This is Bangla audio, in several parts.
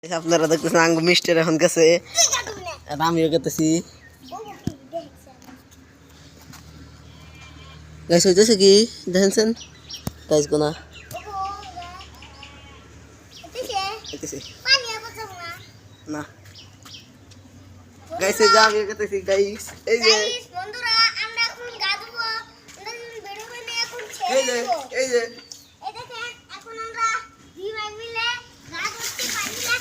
আপনারা দেখতেছেন আঙ্গু মিষ্টির এখন গেছে আমিও গেতেছি গাইস হইতেছে কি দেখেন গাইস গোনা না গাইস এই যে আমি গেতেছি গাইস এই যে বন্ধুরা আমরা এখন গা ধুবো ভিডিও বানিয়ে এখন এই যে এই যে এই দেখেন এখন আমরা দুই ভাই মিলে গা ধুতে পারি না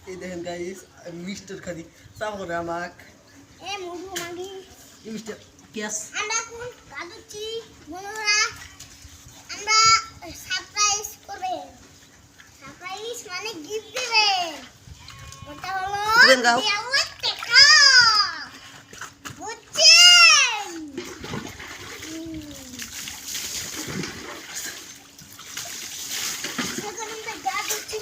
এই দেখেন দেখেন গাইস মিস্টার খাদি সাব করে আমাক এ মুড়ু মাগি মিস্টার কেস আমরা কোন কাদুচি বন্ধুরা আমরা সারপ্রাইজ করবে সারপ্রাইজ মানে গিফট দিবে ওটা হলো দেওয়ার টাকা বুঝছেন সেখানে আমরা কাদুচি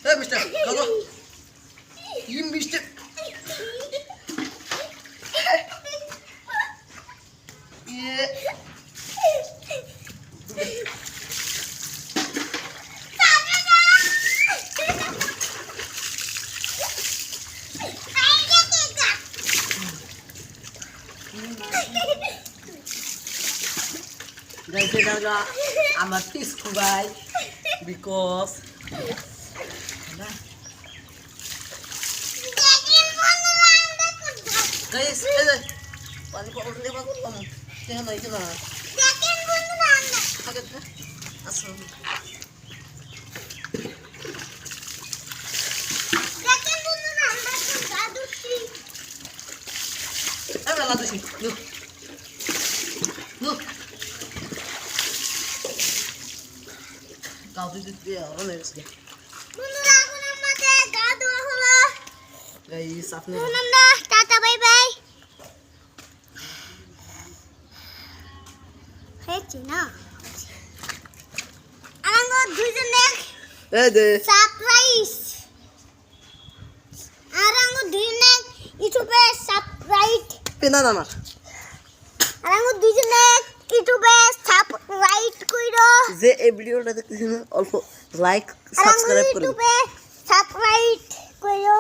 Hey, mister, come on. You mister. Yeah. Guys, I'm a peaceful guy because. Guys, paano ko ulit ako kung tingnan na ito na. দেখেন বন্ধুরা আমরা Agad na. Aso. দেখেন বন্ধুরা আমরা এখন গাদুচি Ay, wala to siya. Look. Look. Kau dito dia, ano na siya. বন্ধুরা এখন আমাদের গা ধোয়া হলো Guys, আপনি এখন আমরা টাটা বাই বাই হয়েছে না আমরা দুইজনের এই যে সারপ্রাইজ আর আমরা দুইজনের ইউটিউবে সাবস্ক্রাইব পিনা আমার আর আমরা দুইজনের ইউটিউবে সাবস্ক্রাইব কইরো যে এই ভিডিওটা দেখতেছেন অল্প লাইক সাবস্ক্রাইব করুন ইউটিউবে সাবস্ক্রাইব কইরো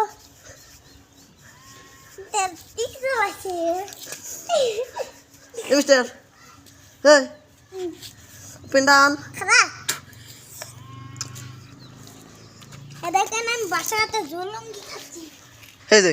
দেখতে আছে এই মিস্টার hey পিন্ডান খারাপ দেখেন আমি বাসাতে জলঙ্গি খাচ্ছি এই যে